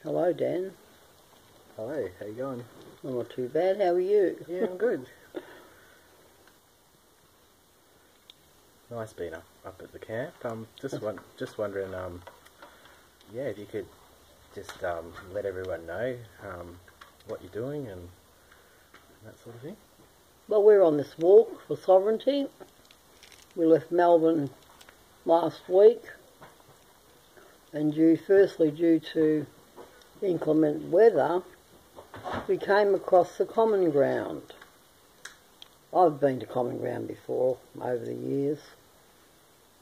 Hello, Dan. Hello, how you going? I'm not too bad. How are you? Yeah, I'm good. Nice being up at the camp. Just wondering, yeah, if you could just let everyone know what you're doing and that sort of thing. Well, we're on this walk for sovereignty. We left Melbourne last week, and firstly due to inclement weather, we came across the common ground. I've been to common ground before over the years,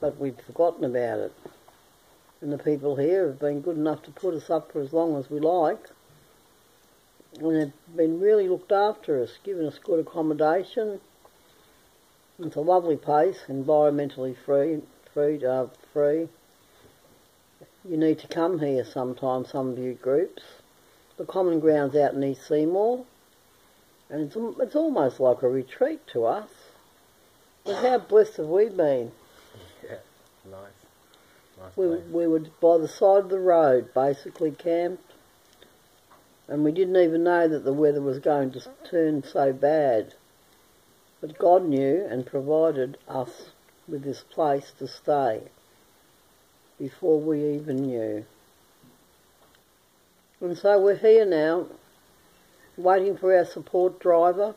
but we'd forgotten about it. And the people here have been good enough to put us up for as long as we like, and they've been really looked after us, given us good accommodation. It's a lovely place, environmentally free. You need to come here sometime, some of you groups. The common ground's out in East Seymour, and it's almost like a retreat to us. But how blessed have we been? Yeah, nice We place. were by the side of the road, basically camped, and we didn't even know that the weather was going to turn so bad. But God knew and provided us with this place to stay before we even knew. And so we're here now, waiting for our support driver,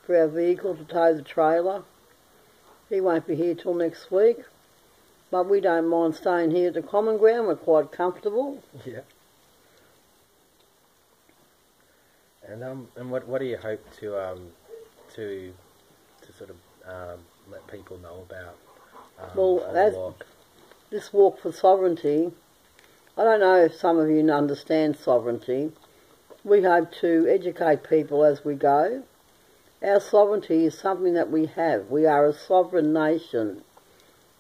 for our vehicle to tow the trailer. He won't be here till next week, but we don't mind staying here at the common ground. We're quite comfortable. Yeah. And what do you hope to sort of let people know about the walk? This walk for sovereignty, I don't know if some of you understand sovereignty. We hope to educate people as we go. Our sovereignty is something that we have. We are a sovereign nation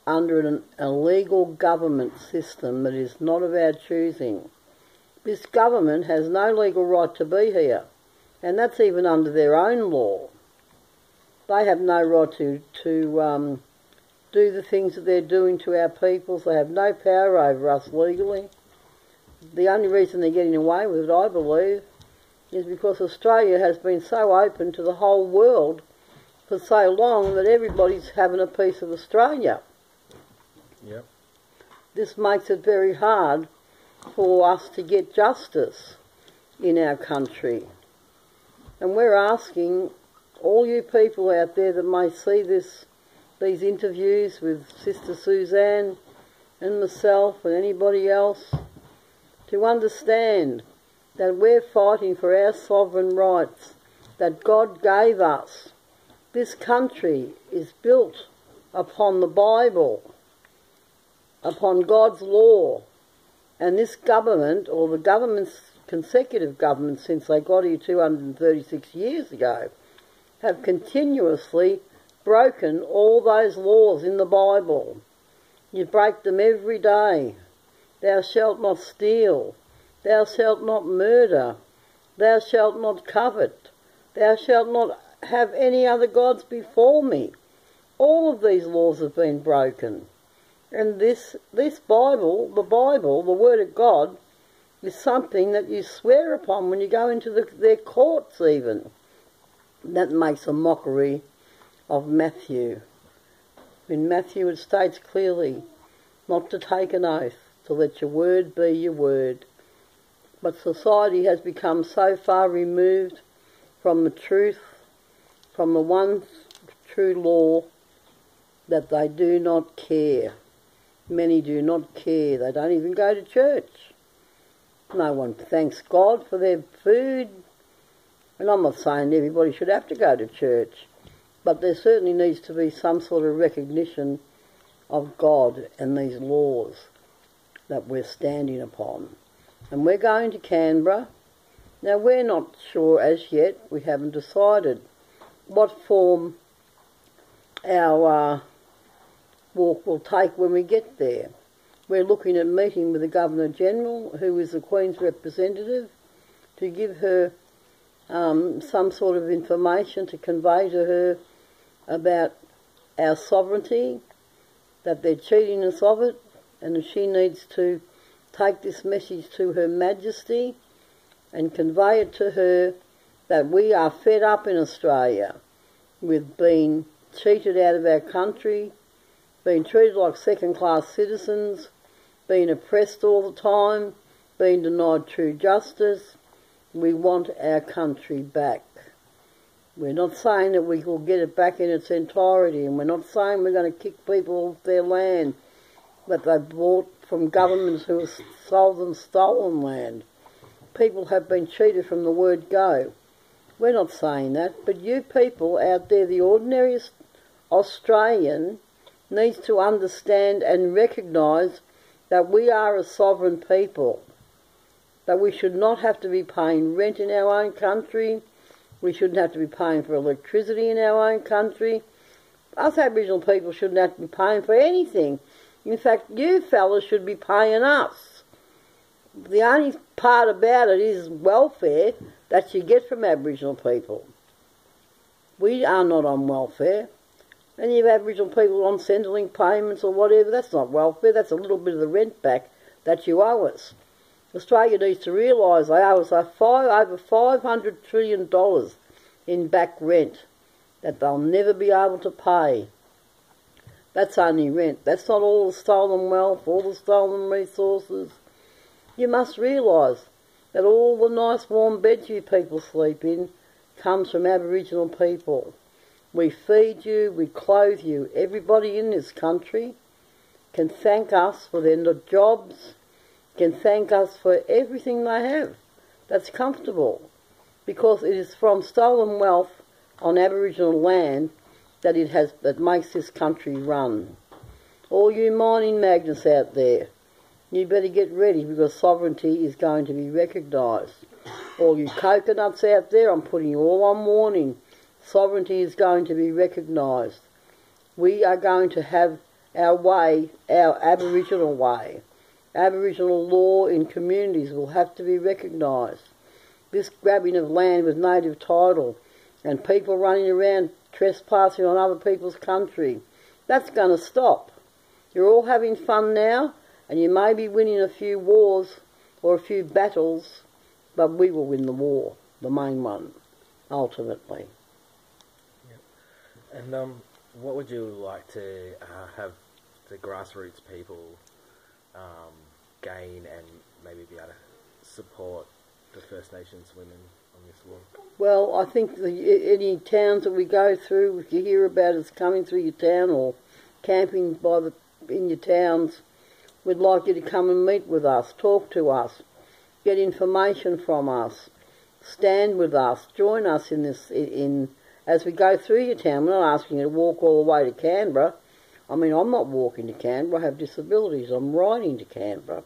under a legal government system that is not of our choosing. This government has no legal right to be here, and that's even under their own law. They have no right to do the things that they're doing to our peoples. They have no power over us legally. The only reason they're getting away with it, I believe, is because Australia has been so open to the whole world for so long that everybody's having a piece of Australia. Yep. This makes it very hard for us to get justice in our country. And we're asking all you people out there that may see these interviews with Sister Suzanne and myself and anybody else to understand that we're fighting for our sovereign rights that God gave us. This country is built upon the Bible, upon God's law, and this government, or the governments, consecutive governments since they got here 236 years ago, have continuously broken all those laws in the Bible. You break them every day. Thou shalt not steal. Thou shalt not murder. Thou shalt not covet. Thou shalt not have any other gods before me. All of these laws have been broken. And this Bible, the Word of God, is something that you swear upon when you go into their courts even. That makes a mockery of Matthew. In Matthew it states clearly not to take an oath, to let your word be your word. But society has become so far removed from the truth, from the one true law, that they do not care. Many do not care. They don't even go to church. No one thanks God for their food. And I'm not saying everybody should have to go to church, but there certainly needs to be some sort of recognition of God and these laws that we're standing upon. And we're going to Canberra. Now, we're not sure as yet, we haven't decided what form our walk will take when we get there. We're looking at meeting with the Governor-General, who is the Queen's representative, to give her some sort of information to convey to her about our sovereignty, that they're cheating us of it, and she needs to take this message to Her Majesty and convey it to her that we are fed up in Australia with being cheated out of our country, being treated like second-class citizens, being oppressed all the time, being denied true justice. We want our country back. We're not saying that we will get it back in its entirety, and we're not saying we're going to kick people off their land that they bought from governments who have sold them stolen land. People have been cheated from the word go. We're not saying that, but you people out there, the ordinary Australian, needs to understand and recognise that we are a sovereign people, that we should not have to be paying rent in our own country, we shouldn't have to be paying for electricity in our own country. Us Aboriginal people shouldn't have to be paying for anything. In fact, you fellas should be paying us. The only part about it is welfare that you get from Aboriginal people. We are not on welfare. Any of Aboriginal people on Centrelink payments or whatever, that's not welfare, that's a little bit of the rent back that you owe us. Australia needs to realise they owe us over $500 trillion in back rent that they'll never be able to pay. That's only rent. That's not all the stolen wealth, all the stolen resources. You must realise that all the nice warm beds you people sleep in comes from Aboriginal people. We feed you, we clothe you. Everybody in this country can thank us for their jobs, can thank us for everything they have that's comfortable, because it is from stolen wealth on Aboriginal land that makes this country run. All you mining magnates out there, you better get ready, because sovereignty is going to be recognised. All you coconuts out there, I'm putting you all on warning. Sovereignty is going to be recognised. We are going to have our way, our Aboriginal way. Aboriginal law in communities will have to be recognised. This grabbing of land with native title and people running around trespassing on other people's country, that's going to stop. You're all having fun now, and you may be winning a few wars or a few battles, but we will win the war, the main one, ultimately. Yep. And what would you like to have the grassroots people gain and maybe be able to support the First Nations women on this work? Well, I think any towns that we go through, if you hear about us coming through your town or camping in your towns, we'd like you to come and meet with us, talk to us, get information from us, stand with us, join us in this. As we go through your town. We're not asking you to walk all the way to Canberra. I mean, I'm not walking to Canberra. I have disabilities. I'm riding to Canberra.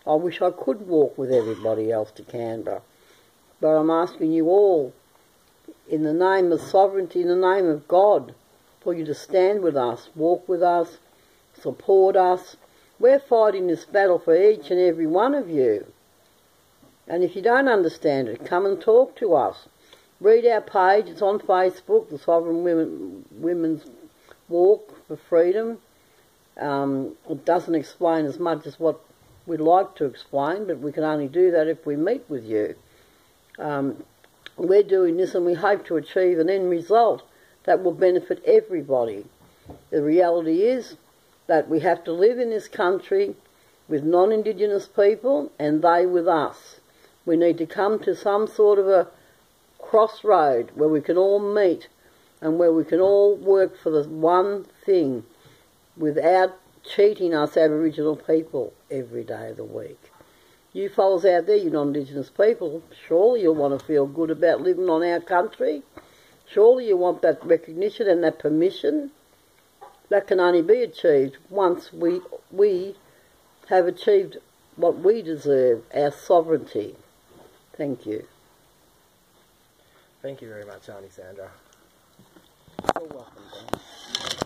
I wish I could walk with everybody else to Canberra. But I'm asking you all, in the name of sovereignty, in the name of God, for you to stand with us, walk with us, support us. We're fighting this battle for each and every one of you. And if you don't understand it, come and talk to us. Read our page. It's on Facebook, the Sovereign Women's Walk for Freedom. It doesn't explain as much as what we'd like to explain, but we can only do that if we meet with you. We're doing this and we hope to achieve an end result that will benefit everybody. The reality is that we have to live in this country with non-Indigenous people and they with us. We need to come to some sort of a crossroad where we can all meet and where we can all work for the one thing without cheating us Aboriginal people every day of the week. You fellas out there, you non-Indigenous people, surely you'll want to feel good about living on our country. Surely you want that recognition and that permission. That can only be achieved once we have achieved what we deserve, our sovereignty. Thank you. Thank you very much, Aunty Sandra. You're welcome, Dan.